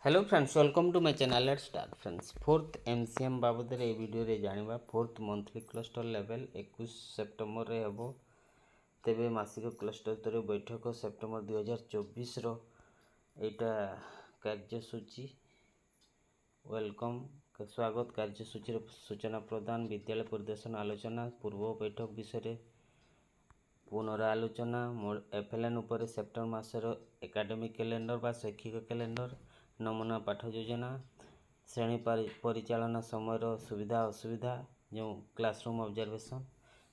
Hello friends, welcome to my channel. Let's start friends. Fourth MCM बाबद ए video रे जानिबा। Fourth monthly cluster level 21 September रे हेबो। तेबे मासिक क्लस्टर स्तर बैठक सेप्टेम्बर 2024 रो एटा कार्यसूची वेलकम स्वागत कार्यसूची सूचना प्रदान विद्यालय प्रदर्शन आलोचना पूर्व बैठक विषय पुनरालोचना एफएलएन उपर सेप्टेम्बर मासर एकाडेमिक कैलेंडर बा शैक्षिक कैलेंडर नमूना पाठ योजना श्रेणी परिचालना समय सुविधा असुविधा जो क्लासरूम ऑब्जर्वेशन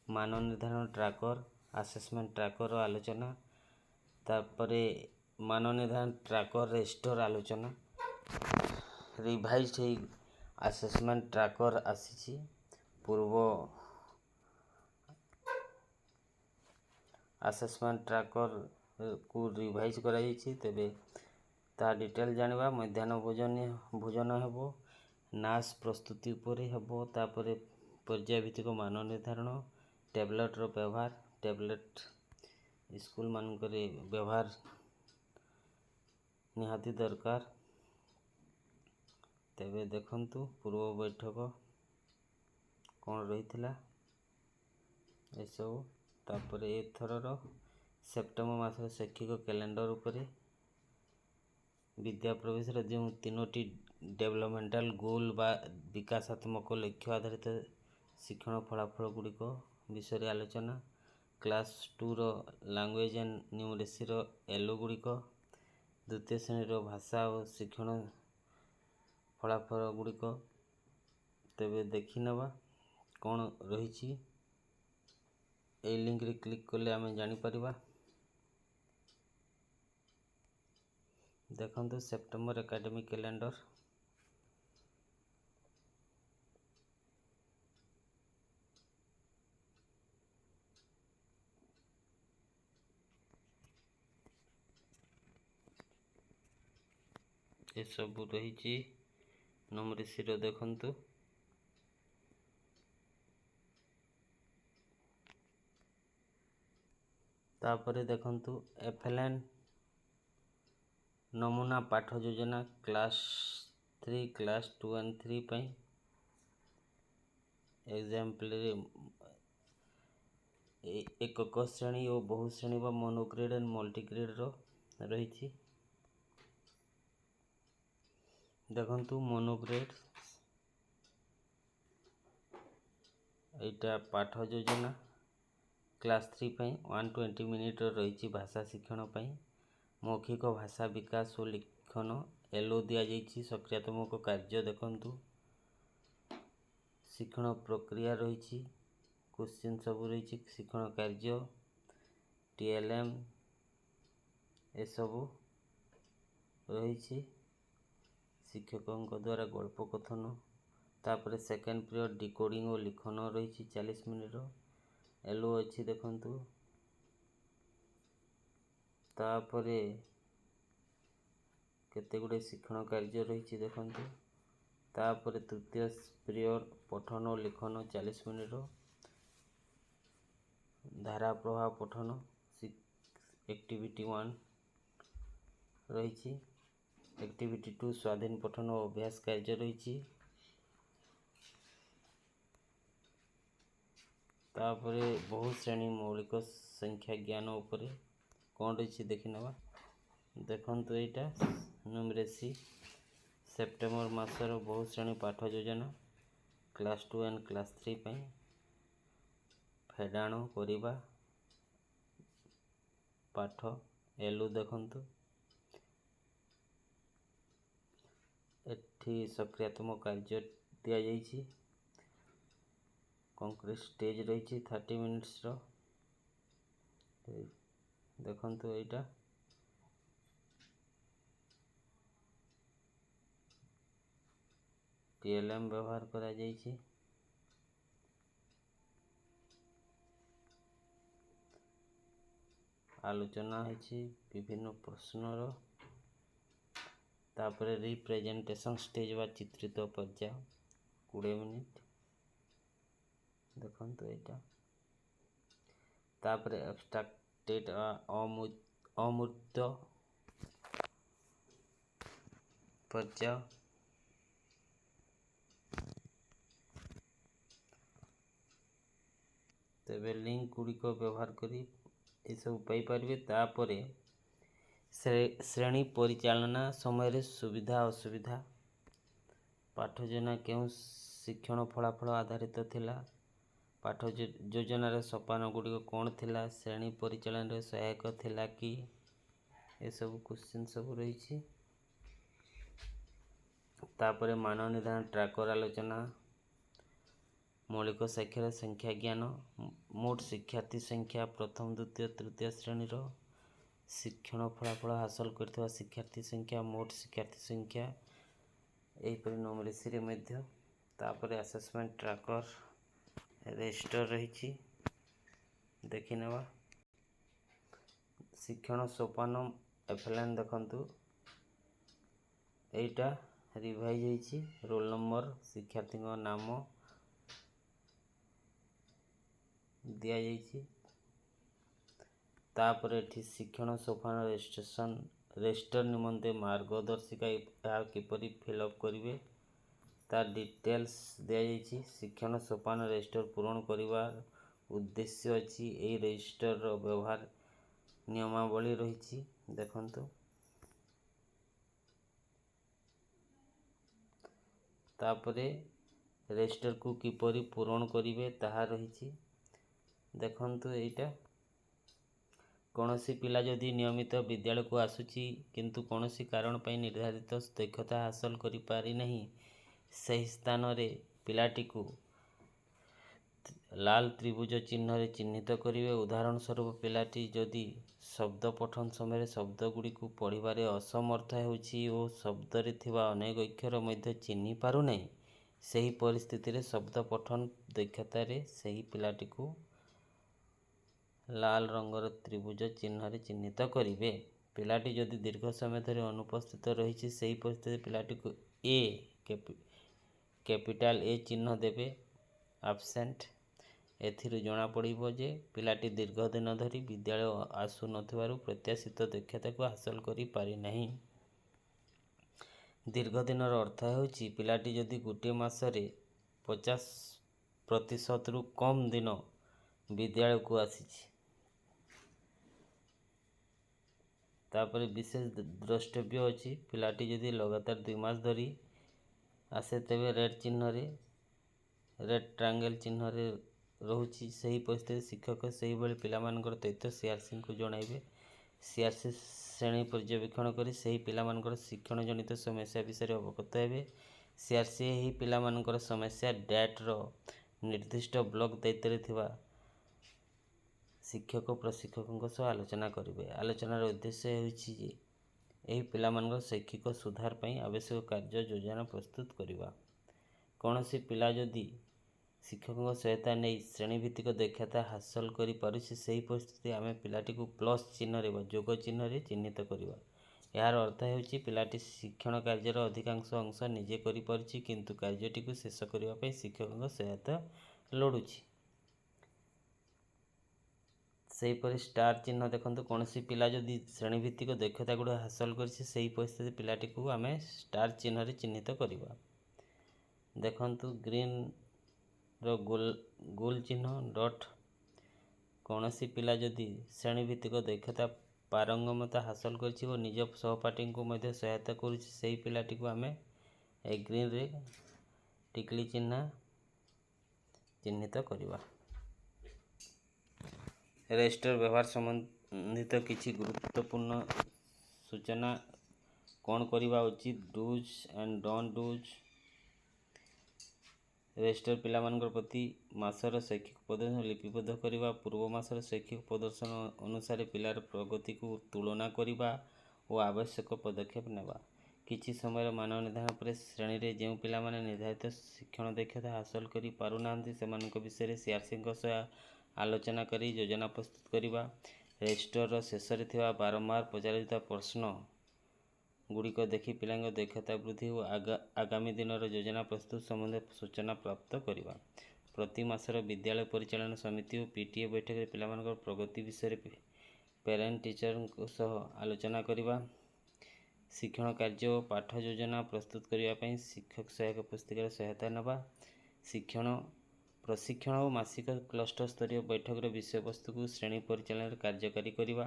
मान निर्धारण ट्रैकर असेसमेंट ट्रैकर आलोचना तापरे मान निर्धारण ट्रैकर रेस्टोर आलोचना रिवाइज असेसमेंट ट्रैकर आसी पूर्व असेसमेंट ट्रैकर को रिवाइज कराई तेबे ता डिटेल जानिबा। मध्याह्न भोजन हेबो नाश प्रस्तुति उपरे हेबो तापरे पर्यायभित्तिक मान निर्धारण टैबलेट रो व्यवहार टैबलेट स्कूल मानकरे व्यवहार निहाती दरकार। तेबे देखंतु पूर्व बैठक कौन रही एसबू तापरे एथरर सेप्टेम्बर मास शैक्षिक कैलेंडर उपरे विद्या प्रवेश जो तीनोटी डेवलपमेंटाल गोल बा विकासात्मक लक्ष्य आधारित शिक्षण फलाफल गुड़िक विषय आलोचना क्लास 2 रो लैंग्वेज एंड न्यूमरेसी रो एलो गुड़िक द्वितीय श्रेणी भाषा और शिक्षण फलाफल गुड़िक तेबे देखी नवा कौन रही लिंक रे क्लिक कले आम जानीपर। देखो सेप्टेम्बर एकेडमिक कैलेंडर ये सब रही न्यूमरेसी रो देखंतु तापरे देखंतु एफएलएन नमूना पाठ योजना क्लास 3 क्लास 2 एंड 3 पई एग्जाम्पल एकक श्रेणी और बहु श्रेणी व मोनोग्रेड एंड मल्टीग्रेड रो रही। देखंतु मोनोग्रेड एटा पाठ योजना क्लास 3 पई 120 मिनिट रही भाषा शिक्षण पई मौखिक भाषा विकास और लिखन एलो दिया जाइछि सक्रियात्मक कार्य। देखंतु शिक्षण प्रक्रिया रही क्वेश्चन सब रही शिक्षण कार्य टीएलएम ए सब रही शिक्षकों द्वारा गल्प कथन तापर सेकेंड पीरियड डिकोडिंग और लिखन रही 40 मिनिट एलो अच्छी। देखंतु तापरे केते गुडे शिक्षण कार्य रही देखंतु तापरे तृतीय पीरियड पठन और लिखन 40 मिनिट धारा प्रवाह पठन एक्टिविटी 1 रही एक्टिविटी 2 स्वाधीन पठन और अभ्यास कार्य रही तापरे बहु श्रेणी मौलिक संख्या ज्ञान उपरे कौन रही देखी नवा। देखंतु एटा न्यूमरेसी सेप्टेम्बर मासर बहु श्रेणी पाठ योजना क्लास 2 एंड क्लास 3 पई फेडाण करिबा पाठ एलु। देखंतु एठी सक्रियात्मक कार्य दिया जाइछि कंक्रीट स्टेज रही 30 मिनिट्स रो। देखंतु एटा टीएलएम व्यवहार करा जाइछि आलोचना है विभिन्न प्रश्नर तापरे रिप्रेजेंटेशन स्टेज बा चित्रित पर्याय 20 मिनिट। देखंतु एटा तापरे एब्स्ट्रैक्टेड अमूर्त ପର୍ଯ୍ୟାୟ ତେବେ ଲିଙ୍କ ଗୁଡ଼ିକ ବ୍ୟବହାର କରି ଏସବୁ ପାଇପାରିବେ। ତାପରେ ଶ୍ରେଣୀ ପରିଚାଳନା ସମୟରେ ସୁବିଧା ଅସୁବିଧା, ପାଠ ଯୋଜନା କେଉଁ ଶିକ୍ଷଣ ଫଳାଫଳ ଆଧାରିତ ଥିଲା, ପାଠ ଯୋଜନାର ସୋପାନ ଗୁଡ଼ିକ କ'ଣ ଥିଲା, ଶ୍ରେଣୀ ପରିଚାଳନାରେ ସହାୟକ ଥିଲା କି, ଏସବୁ କ୍ୱେଶ୍ଚିନ୍ ସବୁ ରହିଛି। ତାପରେ ମାନ ନିର୍ଦ୍ଧାରଣ ଟ୍ରାକର ଆଲୋଚନା, ମୌଳିକ ସାକ୍ଷର ସଂଖ୍ୟା ଜ୍ଞାନ, ମୋଟ ଶିକ୍ଷାର୍ଥୀ ସଂଖ୍ୟା ପ୍ରଥମ ଦ୍ୱିତୀୟ ତୃତୀୟ ଶ୍ରେଣୀର, ଶିକ୍ଷଣ ଫଳାଫଳ ହାସଲ କରିଥିବା ଶିକ୍ଷାର୍ଥୀ ସଂଖ୍ୟା, ମୋଟ ଶିକ୍ଷାର୍ଥୀ ସଂଖ୍ୟା, ଏହିପରି ନୁମେରେସିରେ ମଧ୍ୟ। ତାପରେ ଆସେସମେଣ୍ଟ ଟ୍ରାକର ରେଜିଷ୍ଟର ରହିଛି, ଦେଖିନେବା। ଶିକ୍ଷଣ ସୋପାନ ଏଫ୍ଏଲ୍ଏନ୍ ଦେଖନ୍ତୁ, ଏଇଟା ରିଭାଇଜ ହେଇଛି, ରୋଲ ନମ୍ବର, ଶିକ୍ଷାର୍ଥୀଙ୍କ ନାମ ଦିଆଯାଇଛି। ତାପରେ ଏଠି ଶିକ୍ଷଣ ସୋପାନ ରେଜିଷ୍ଟର ନିମନ୍ତେ ମାର୍ଗଦର୍ଶିକା ଏହା କିପରି ଫିଲ୍ଅପ୍ କରିବେ ତା ଡିଟେଲ୍ସ ଦିଆଯାଇଛି। ଶିକ୍ଷଣ ସୋପାନ ରେଜିଷ୍ଟର ପୂରଣ କରିବାର ଉଦ୍ଦେଶ୍ୟ ଅଛି। ଏହି ରେଜିଷ୍ଟରର ବ୍ୟବହାର ନିୟମାବଳୀ ରହିଛି, ଦେଖନ୍ତୁ। ତାପରେ ରେଜିଷ୍ଟରକୁ କିପରି ପୂରଣ କରିବେ ତାହା ରହିଛି, ଦେଖନ୍ତୁ। ଏଇଟା କୌଣସି ପିଲା ଯଦି ନିୟମିତ ବିଦ୍ୟାଳୟକୁ ଆସୁଛି କିନ୍ତୁ କୌଣସି କାରଣ ପାଇଁ ନିର୍ଦ୍ଧାରିତ ଦକ୍ଷତା ହାସଲ କରିପାରିନାହିଁ, ସେହି ସ୍ଥାନରେ ପିଲାଟିକୁ ଲାଲ ତ୍ରିଭୁଜ ଚିହ୍ନରେ ଚିହ୍ନିତ କରିବେ। ଉଦାହରଣ ସ୍ୱରୂପ ପିଲାଟି ଯଦି ଶବ୍ଦ ପଠନ ସମୟରେ ଶବ୍ଦ ଗୁଡ଼ିକୁ ପଢ଼ିବାରେ ଅସମର୍ଥ ହେଉଛି ଓ ଶବ୍ଦରେ ଥିବା ଅନେକ ଅକ୍ଷର ମଧ୍ୟ ଚିହ୍ନି ପାରୁନାହିଁ, ସେହି ପରିସ୍ଥିତିରେ ଶବ୍ଦ ପଠନ ଦକ୍ଷତାରେ ସେହି ପିଲାଟିକୁ ଲାଲ ରଙ୍ଗର ତ୍ରିଭୁଜ ଚିହ୍ନରେ ଚିହ୍ନିତ କରିବେ। ପିଲାଟି ଯଦି ଦୀର୍ଘ ସମୟ ଧରି ଅନୁପସ୍ଥିତ ରହିଛି, ସେହି ପରିସ୍ଥିତିରେ ପିଲାଟିକୁ କ୍ୟାପିଟାଲ ଏ ଚିହ୍ନ ଦେବେ, ଆବସେଣ୍ଟ। ଏଥିରୁ ଜଣାପଡ଼ିବ ଯେ ପିଲାଟି ଦୀର୍ଘ ଦିନ ଧରି ବିଦ୍ୟାଳୟ ଆସୁନଥିବାରୁ ପ୍ରତ୍ୟାଶିତ ଦକ୍ଷତାକୁ ହାସଲ କରିପାରିନାହିଁ। ଦୀର୍ଘ ଦିନର ଅର୍ଥ ହେଉଛି ପିଲାଟି ଯଦି ଗୋଟିଏ ମାସରେ 50%ରୁ କମ୍ ଦିନ ବିଦ୍ୟାଳୟକୁ ଆସିଛି। ତାପରେ ବିଶେଷ ଦ୍ରଷ୍ଟବ୍ୟ ଅଛି, ପିଲାଟି ଯଦି ଲଗାତାର 2 ମାସ ଧରି ଆସେ ତେବେ ରେଡ୍ ଟ୍ରାଙ୍ଗେଲ ଚିହ୍ନରେ ରହୁଛି, ସେହି ପରିସ୍ଥିତିରେ ଶିକ୍ଷକ ସେହିଭଳି ପିଲାମାନଙ୍କର ତଥ୍ୟ ସିଆର୍ସିଙ୍କୁ ଜଣାଇବେ। ସିଆର୍ସି ଶ୍ରେଣୀ ପର୍ଯ୍ୟବେକ୍ଷଣ କରି ସେହି ପିଲାମାନଙ୍କର ଶିକ୍ଷଣ ଜନିତ ସମସ୍ୟା ବିଷୟରେ ଅବଗତ ହେବେ। ସିଆର୍ସି ଏହି ପିଲାମାନଙ୍କର ସମସ୍ୟା ଡ୍ୟାଟ୍ର ନିର୍ଦ୍ଦିଷ୍ଟ ବ୍ଲକ ଦାୟିତ୍ୱରେ ଥିବା ଶିକ୍ଷକ ପ୍ରଶିକ୍ଷକଙ୍କ ସହ ଆଲୋଚନା କରିବେ। ଆଲୋଚନାର ଉଦ୍ଦେଶ୍ୟ ହେଉଛି ଯେ ଏହି ପିଲାମାନଙ୍କର ଶୈକ୍ଷିକ ସୁଧାର ପାଇଁ ଆବଶ୍ୟକ କାର୍ଯ୍ୟ ଯୋଜନା ପ୍ରସ୍ତୁତ କରିବା। କୌଣସି ପିଲା ଯଦି ଶିକ୍ଷକଙ୍କ ସହାୟତା ନେଇ ଶ୍ରେଣୀଭିତ୍ତିକ ଦକ୍ଷତା ହାସଲ କରିପାରୁଛି, ସେହି ପରିସ୍ଥିତିରେ ଆମେ ପିଲାଟିକୁ ପ୍ଲସ୍ ଚିହ୍ନରେ ବା ଯୋଗ ଚିହ୍ନରେ ଚିହ୍ନିତ କରିବା। ଏହାର ଅର୍ଥ ହେଉଛି ପିଲାଟି ଶିକ୍ଷଣ କାର୍ଯ୍ୟର ଅଧିକାଂଶ ଅଂଶ ନିଜେ କରିପାରୁଛି କିନ୍ତୁ କାର୍ଯ୍ୟଟିକୁ ଶେଷ କରିବା ପାଇଁ ଶିକ୍ଷକଙ୍କ ସହାୟତା ଲୋଡୁଛି। ସେହିପରି ଷ୍ଟାର ଚିହ୍ନ ଦେଖନ୍ତୁ, କୌଣସି ପିଲା ଯଦି ଶ୍ରେଣୀଭିତ୍ତିକ ଦକ୍ଷତା ଗୁଡ଼ିକ ହାସଲ କରିଛି, ସେହି ପରିସ୍ଥିତିରେ ପିଲାଟିକୁ ଆମେ ଷ୍ଟାର ଚିହ୍ନରେ ଚିହ୍ନିତ କରିବା। ଦେଖନ୍ତୁ ଗ୍ରୀନର ଗୋଲ ଚିହ୍ନ ଡଟ୍। କୌଣସି ପିଲା ଯଦି ଶ୍ରେଣୀଭିତ୍ତିକ ଦକ୍ଷତା ପାରଙ୍ଗମତା ହାସଲ କରିଛି ଓ ନିଜ ସହପାଠୀଙ୍କୁ ମଧ୍ୟ ସହାୟତା କରୁଛି, ସେହି ପିଲାଟିକୁ ଆମେ ଏ ଗ୍ରୀନରେ ଟିକିଲି ଚିହ୍ନିତ କରିବା। ରେଜିଷ୍ଟର ବ୍ୟବହାର ସମ୍ବନ୍ଧିତ କିଛି ଗୁରୁତ୍ୱପୂର୍ଣ୍ଣ ସୂଚନା କ'ଣ କରିବା ଉଚିତ, ଡୁଜ୍ ଆଣ୍ଡ ଡୋଣ୍ଟ ଡୁଜ୍। ରେଜିଷ୍ଟର ପିଲାମାନଙ୍କର ପ୍ରତି ମାସର ଶୈକ୍ଷିକ ପ୍ରଦର୍ଶନ ଲିପିବଦ୍ଧ କରିବା, ପୂର୍ବ ମାସର ଶୈକ୍ଷିକ ପ୍ରଦର୍ଶନ ଅନୁସାରେ ପିଲାର ପ୍ରଗତିକୁ ତୁଳନା କରିବା ଓ ଆବଶ୍ୟକ ପଦକ୍ଷେପ ନେବା। କିଛି ସମୟର ମାନ ନିର୍ଦ୍ଧାରଣ ପରେ ଶ୍ରେଣୀରେ ଯେଉଁ ପିଲାମାନେ ନିର୍ଦ୍ଧାରିତ ଶିକ୍ଷଣ ଦକ୍ଷତା ହାସଲ କରି ପାରୁନାହାନ୍ତି, ସେମାନଙ୍କ ବିଷୟରେ ସିଆର୍ସିଙ୍କ ସହ ଆଲୋଚନା କରି ଯୋଜନା ପ୍ରସ୍ତୁତ କରିବା। ରେଜିଷ୍ଟରର ଶେଷରେ ଥିବା ବାରମ୍ବାର ପଚରାଯାଉଥିବା ପ୍ରଶ୍ନ ଗୁଡ଼ିକ ଦେଖି ପିଲାଙ୍କ ଦକ୍ଷତା ବୃଦ୍ଧି ଓ ଆଗାମୀ ଦିନର ଯୋଜନା ପ୍ରସ୍ତୁତ ସମ୍ବନ୍ଧୀୟ ସୂଚନା ପ୍ରାପ୍ତ କରିବା। ପ୍ରତି ମାସର ବିଦ୍ୟାଳୟ ପରିଚାଳନା ସମିତି ଓ ପିଟିଏ ବୈଠକରେ ପିଲାମାନଙ୍କର ପ୍ରଗତି ବିଷୟରେ ପ୍ୟାରେଣ୍ଟ ଟିଚରଙ୍କ ସହ ଆଲୋଚନା କରିବା। ଶିକ୍ଷଣ କାର୍ଯ୍ୟ ଓ ପାଠ ଯୋଜନା ପ୍ରସ୍ତୁତ କରିବା ପାଇଁ ଶିକ୍ଷକ ସହାୟକ ପୁସ୍ତିକାର ସହାୟତା ନେବା। ପ୍ରଶିକ୍ଷଣ ଓ ମାସିକ କ୍ଲଷ୍ଟର ସ୍ତରୀୟ ବୈଠକର ବିଷୟବସ୍ତୁକୁ ଶ୍ରେଣୀ ପରିଚାଳନାରେ କାର୍ଯ୍ୟକାରୀ କରିବା।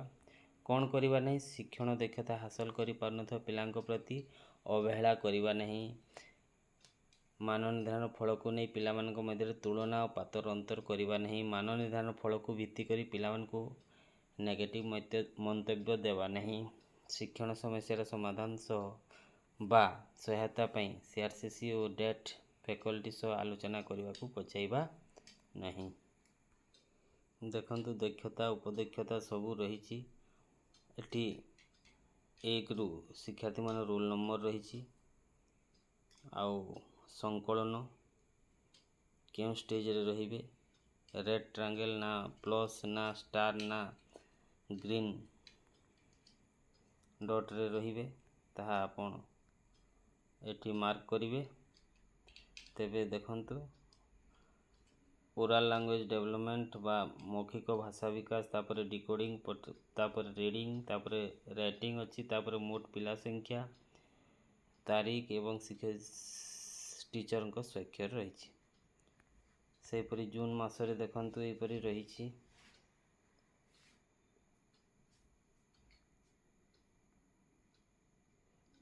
କ'ଣ କରିବା ନାହିଁ? ଶିକ୍ଷଣ ଦକ୍ଷତା ହାସଲ କରିପାରୁନଥିବା ପିଲାଙ୍କ ପ୍ରତି ଅବହେଳା କରିବା ନାହିଁ। ମାନ ନିର୍ଦ୍ଧାରଣ ଫଳକୁ ନେଇ ପିଲାମାନଙ୍କ ମଧ୍ୟରେ ତୁଳନା ଓ ପାତର ଅନ୍ତର କରିବା ନାହିଁ। ମାନ ନିର୍ଦ୍ଧାରଣ ଫଳକୁ ଭିତ୍ତି କରି ପିଲାମାନଙ୍କୁ ନେଗେଟିଭ୍ ମନ୍ତବ୍ୟ ଦେବା ନାହିଁ। ଶିକ୍ଷଣ ସମସ୍ୟାର ସମାଧାନ ବା ସହାୟତା ପାଇଁ CRCC ଓ ଡେଟ୍ ଫ୍ୟାକଲ୍ଟି ସହ ଆଲୋଚନା କରିବାକୁ ପଛାଇବା ନାହିଁ। ଦେଖନ୍ତୁ ଦକ୍ଷତା ଉପଦକ୍ଷତା ସବୁ ରହିଛି। ଏଠି 1ରୁ ଶିକ୍ଷାର୍ଥୀମାନ ରୋଲ୍ ନମ୍ବର ରହିଛି, ଆଉ ସଂକଳନ କେଉଁ ଷ୍ଟେଜ୍ରେ ରହିବେ, ରେଡ୍ ଟ୍ରାଙ୍ଗେଲ୍ ନା ପ୍ଲସ୍ ନା ଷ୍ଟାର୍ ନା ଗ୍ରୀନ୍ ଡଟ୍ରେ ରହିବେ, ତାହା ଆପଣ ଏଠି ମାର୍କ କରିବେ। ତେବେ ଦେଖନ୍ତୁ ଓରାଲ୍ ଲାଙ୍ଗୁଏଜ୍ ଡେଭଲପମେଣ୍ଟ ବା ମୌଖିକ ଭାଷା ବିକାଶ, ତାପରେ ଡିକୋଡ଼ିଂ, ତାପରେ ରିଡ଼ିଂ, ତାପରେ ରାଇଟିଂ ଅଛି, ତାପରେ ମୋଟ ପିଲା ସଂଖ୍ୟା, ତାରିଖ ଏବଂ ଟିଚରଙ୍କ ସ୍ୱାକ୍ଷର ରହିଛି। ସେହିପରି ଜୁନ୍ ମାସରେ ଦେଖନ୍ତୁ ଏହିପରି ରହିଛି।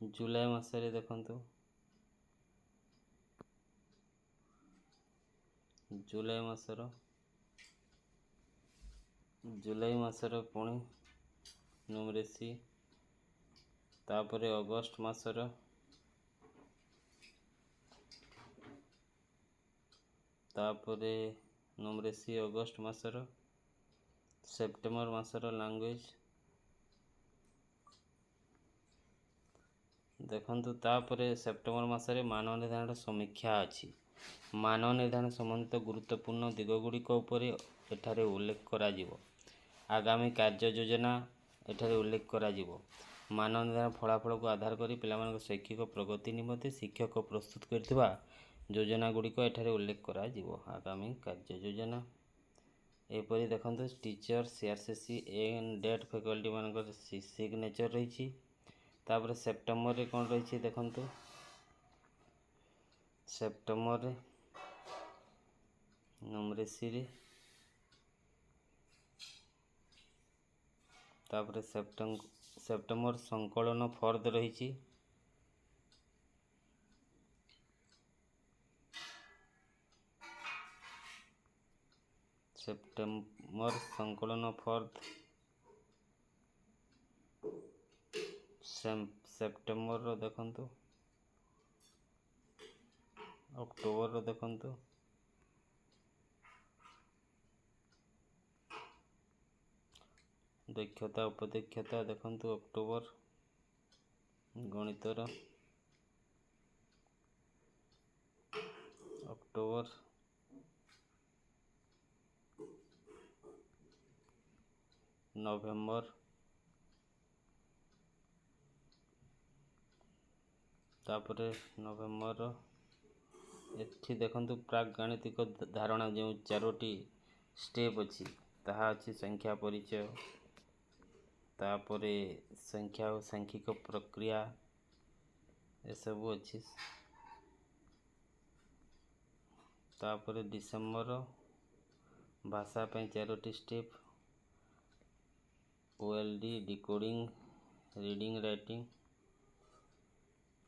ଜୁଲାଇ ମାସରେ ଦେଖନ୍ତୁ ଜୁଲାଇ ମାସର ପୁଣି ନ୍ୟୁମେରେସି, ତାପରେ ଅଗଷ୍ଟ ମାସର, ତାପରେ ନ୍ୟୁମେରେସି ଅଗଷ୍ଟ ମାସର, ସେପ୍ଟେମ୍ବର ମାସର ଲାଙ୍ଗୁଏଜ ଦେଖନ୍ତୁ। ତାପରେ ସେପ୍ଟେମ୍ବର ମାସରେ ମାନ ନିର୍ଦ୍ଧାରଣ ସମୀକ୍ଷା ଅଛି। ମାନ ନିର୍ଦ୍ଧାରଣ ସମ୍ବନ୍ଧିତ ଗୁରୁତ୍ୱପୂର୍ଣ୍ଣ ଦିଗଗୁଡ଼ିକ ଉପରେ ଏଠାରେ ଉଲ୍ଲେଖ କରାଯିବ। ଆଗାମୀ କାର୍ଯ୍ୟ ଯୋଜନା ଏଠାରେ ଉଲ୍ଲେଖ କରାଯିବ। ମାନ ନିର୍ଦ୍ଧାରଣ ଫଳାଫଳକୁ ଆଧାର କରି ପିଲାମାନଙ୍କ ଶୈକ୍ଷିକ ପ୍ରଗତି ନିମନ୍ତେ ଶିକ୍ଷକ ପ୍ରସ୍ତୁତ କରିଥିବା ଯୋଜନା ଗୁଡ଼ିକ ଏଠାରେ ଉଲ୍ଲେଖ କରାଯିବ। ଆଗାମୀ କାର୍ଯ୍ୟ ଯୋଜନା ଏପରି ଦେଖନ୍ତୁ teacher, CRCC and date faculty ମାନଙ୍କର ସିଗ୍ନେଚର ରହିଛି। ତାପରେ ସେପ୍ଟେମ୍ବରରେ କ'ଣ ରହିଛି ଦେଖନ୍ତୁ, ସେପ୍ଟେମ୍ବରରେ ନ୍ୟୁମେରେସିରେ, ତାପରେ ସେପ୍ଟେମ୍ବର ସଂକଳନ ଫର୍ଦ ରହିଛି। ସେପ୍ଟେମ୍ବର ସଂକଳନ ଫର୍ଦ ସେପ୍ଟେମ୍ବରର ଦେଖନ୍ତୁ, ଅକ୍ଟୋବରର ଦେଖନ୍ତୁ, ଦକ୍ଷତା ଉପଦକ୍ଷତା ଦେଖନ୍ତୁ, ଅକ୍ଟୋବର, ଗଣିତର ଅକ୍ଟୋବର, ନଭେମ୍ବର, ତାପରେ ନଭେମ୍ବର ଏଠି ଦେଖନ୍ତୁ ପ୍ରାକ୍ ଗାଣିତିକ ଧାରଣା ଯେଉଁ 4ଟି ଷ୍ଟେପ୍ ଅଛି ତାହା ଅଛି ସଂଖ୍ୟା ପରିଚୟ, ତାପରେ ସଂଖ୍ୟା ଓ ସାଂଖ୍ୟିକ ପ୍ରକ୍ରିୟା ଏସବୁ ଅଛି। ତାପରେ ଡିସେମ୍ବର ଭାଷା ପାଇଁ 4ଟି step, OLD, decoding, reading, writing.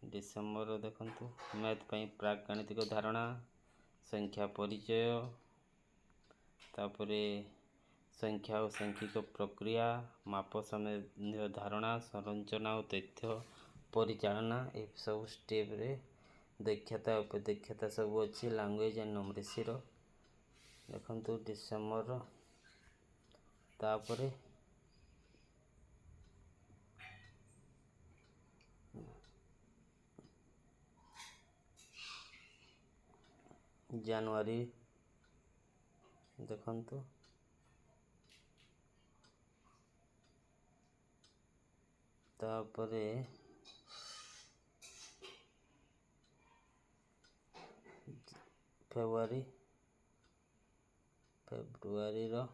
December ଦେଖନ୍ତୁ ମ୍ୟାଥ୍ ପାଇଁ ପ୍ରାକ୍ ଗାଣିତିକ ଧାରଣା, ସଂଖ୍ୟା ପରିଚୟ, ତାପରେ ସଂଖ୍ୟା ଓ ସାଂଖ୍ୟିକ ପ୍ରକ୍ରିୟା, ମାପ ସମ୍ବନ୍ଧୀୟ ଧାରଣା, ସଂରଚନା ଓ ତଥ୍ୟ ପରିଚାଳନା, ଏସବୁ ଷ୍ଟେପ୍ରେ ଦକ୍ଷତା ଉପଦକ୍ଷତା ସବୁ ଅଛି। ଲାଙ୍ଗୁଏଜ୍ ଆଣ୍ଡ ନ୍ୟୁମେରେସିର ଦେଖନ୍ତୁ ଡିସେମ୍ବର, ତାପରେ ଜାନୁଆରୀ ଦେଖନ୍ତୁ, ତାପରେ ଫେବୃଆରୀର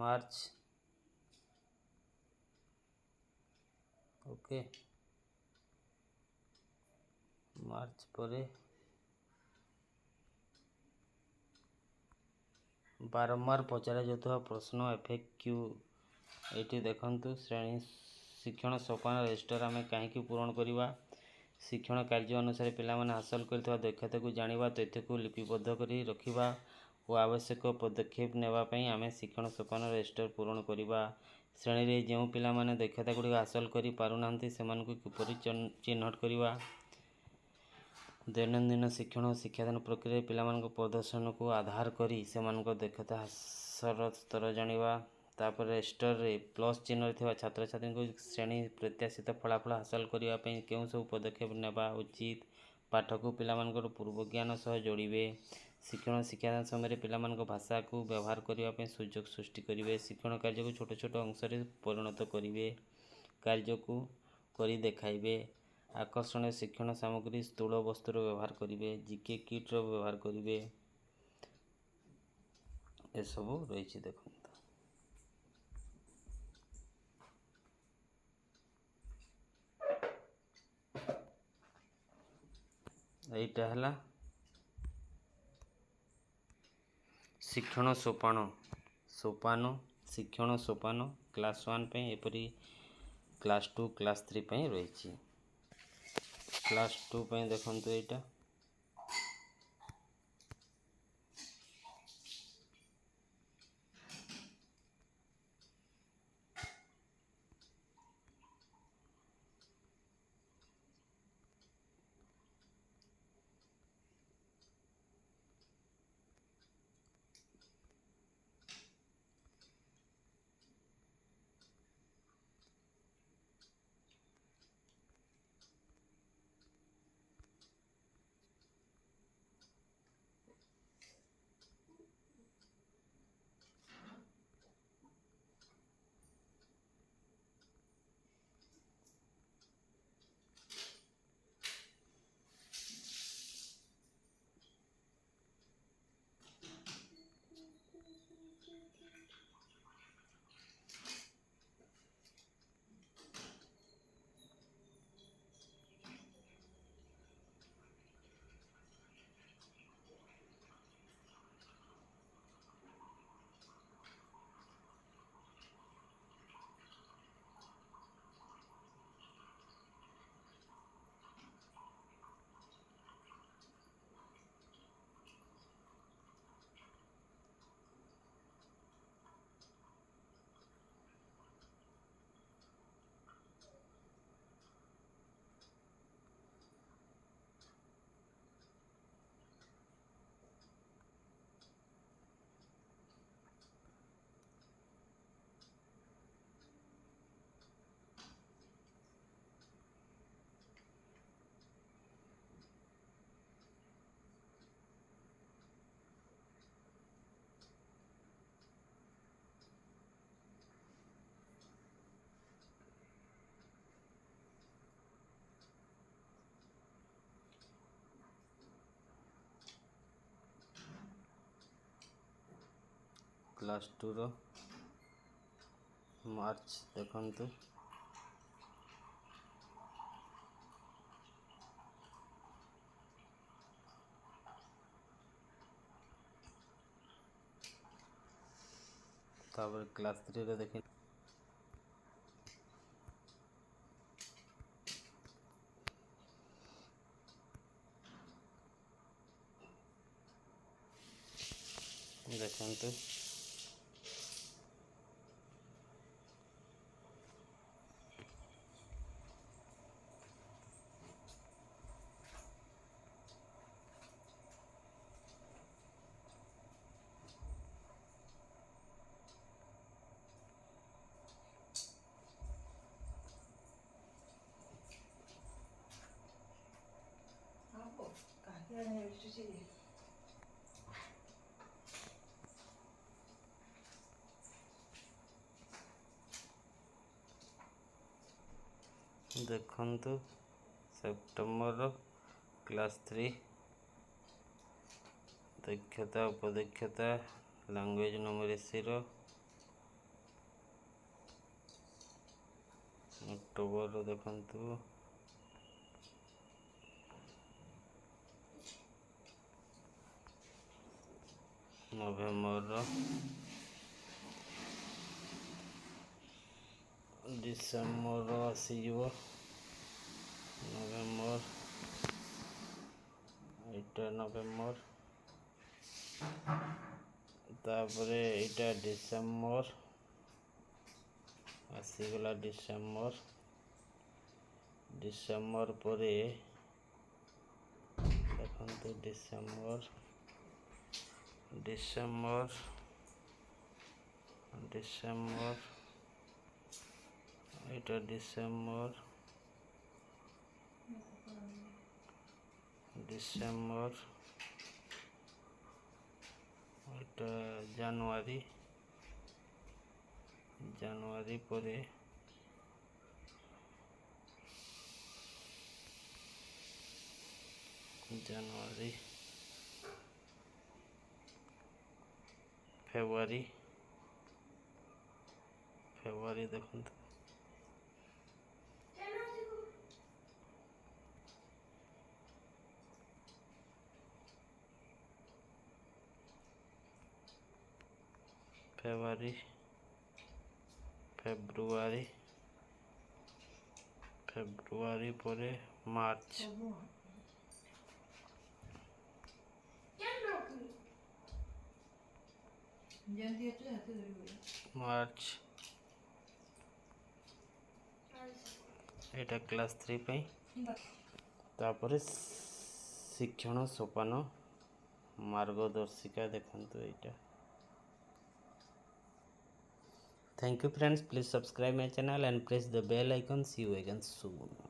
ମାର୍ଚ୍ଚ। ଓକେ, ମାର୍ଚ୍ଚ ପରେ ବାରମ୍ବାର ପଚରାଯାଉଥିବା ପ୍ରଶ୍ନ FAQ। ଏଇଠି ଦେଖନ୍ତୁ, ଶ୍ରେଣୀ ଶିକ୍ଷଣ ସୋପାନ ରେଜିଷ୍ଟର ଆମେ କାହିଁକି ପୂରଣ କରିବା? ଶିକ୍ଷଣ କାର୍ଯ୍ୟ ଅନୁସାରେ ପିଲାମାନେ ହାସଲ କରିଥିବା ଦକ୍ଷତାକୁ ଜାଣିବା, ତଥ୍ୟକୁ ଲିପିବଦ୍ଧ କରି ରଖିବା ଓ ଆବଶ୍ୟକ ପଦକ୍ଷେପ ନେବା ପାଇଁ ଆମେ ଶିକ୍ଷଣ ସୋପାନ ରେଜିଷ୍ଟର ପୂରଣ କରିବା। ଶ୍ରେଣୀରେ ଯେଉଁ ପିଲାମାନେ ଦକ୍ଷତାଗୁଡ଼ିକ ହାସଲ କରି ପାରୁନାହାନ୍ତି ସେମାନଙ୍କୁ କିପରି ଚିହ୍ନଟ କରିବା? ଦୈନନ୍ଦିନ ଶିକ୍ଷଣ ଓ ଶିକ୍ଷାଦାନ ପ୍ରକ୍ରିୟାରେ ପିଲାମାନଙ୍କ ପ୍ରଦର୍ଶନକୁ ଆଧାର କରି ସେମାନଙ୍କ ଦକ୍ଷତା ହାସଲ ସ୍ତର ଜାଣିବା। ତାପରେ ରେଜିଷ୍ଟରରେ ପ୍ଲସ୍ ଚିହ୍ନରେ ଥିବା ଛାତ୍ରଛାତ୍ରୀଙ୍କୁ ଶ୍ରେଣୀ ପ୍ରତ୍ୟାଶିତ ଫଳାଫଳ ହାସଲ କରିବା ପାଇଁ କେଉଁ ସବୁ ପଦକ୍ଷେପ ନେବା ଉଚିତ? ପାଠକୁ ପିଲାମାନଙ୍କର ପୂର୍ବ ଜ୍ଞାନ ସହ ଯୋଡ଼ିବେ। ଶିକ୍ଷଣ ଶିକ୍ଷାଦାନ ସମୟରେ ପିଲାମାନଙ୍କ ଭାଷାକୁ ବ୍ୟବହାର କରିବା ପାଇଁ ସୁଯୋଗ ସୃଷ୍ଟି କରିବେ। ଶିକ୍ଷଣ କାର୍ଯ୍ୟକୁ ଛୋଟ ଛୋଟ ଅଂଶରେ ପରିଣତ କରିବେ। କାର୍ଯ୍ୟକୁ କରି ଦେଖାଇବେ। ଆକର୍ଷଣୀୟ ଶିକ୍ଷଣ ସାମଗ୍ରୀ ସ୍ଥୂଳ ବସ୍ତୁର ବ୍ୟବହାର କରିବେ। GK କିଟ୍ର ବ୍ୟବହାର କରିବେ। ଏସବୁ ରହିଛି ଦେଖନ୍ତୁ। ଏଇଟା ହେଲା ଶିକ୍ଷଣ ସୋପାନ ଶିକ୍ଷଣ ସୋପାନ କ୍ଲାସ୍ 1 ପାଇଁ, ଏପରି କ୍ଲାସ୍ 2 କ୍ଲାସ୍ 3 ପାଇଁ ରହିଛି। କ୍ଲାସ୍ 2 ପାଇଁ ଦେଖନ୍ତୁ ଏଇଟା। କ୍ଲାସ୍ 2ର ମାର୍ଚ୍ଚ ଦେଖନ୍ତୁ। ତାପରେ କ୍ଲାସ୍ 3ରେ ଦେଖି ଦେଖନ୍ତୁ। ଦେଖନ୍ତୁ ସେପ୍ଟେମ୍ବର କ୍ଲାସ୍ 3 ଦକ୍ଷତା ଉପଦକ୍ଷତା ଲାଙ୍ଗୁଏଜ୍ ନ୍ୟୁମେରେସିର ଅକ୍ଟୋବର ଦେଖନ୍ତୁ, ନଭେମ୍ବର, ଡିସେମ୍ବର ଆସିଯିବ, ନଭେମ୍ବର, ଏଇଟା ନଭେମ୍ବର, ତାପରେ ଏଇଟା ଡିସେମ୍ବର ଆସିଗଲା, ଡିସେମ୍ବର, ଡିସେମ୍ବର ପରେ ଦେଖନ୍ତୁ ଡିସେମ୍ବର, ଡିସେମ୍ବର, ଡିସେମ୍ବର, ଏଇଟା ଡିସେମ୍ବର, ଡିସେମ୍ବର, ଏଇଟା ଜାନୁଆରୀ, ଜାନୁଆରୀ ପରେ ଜାନୁଆରୀ, ଫେବୃଆରୀ, ଫେବୃଆରୀ ଦେଖନ୍ତୁ, ଫେବୃଆରୀ, ଫେବୃଆରୀ, ଫେବୃଆରୀ ପରେ ମାର୍ଚ୍ଚ, ମାର୍ଚ୍ଚ, ଏଇଟା କ୍ଲାସ୍ 3 ପାଇଁ। ତାପରେ ଶିକ୍ଷଣ ସୋପାନ ମାର୍ଗଦର୍ଶିକା ଦେଖନ୍ତୁ ଏଇଟା। Thank you friends, please subscribe my channel and press the bell icon. See you again soon.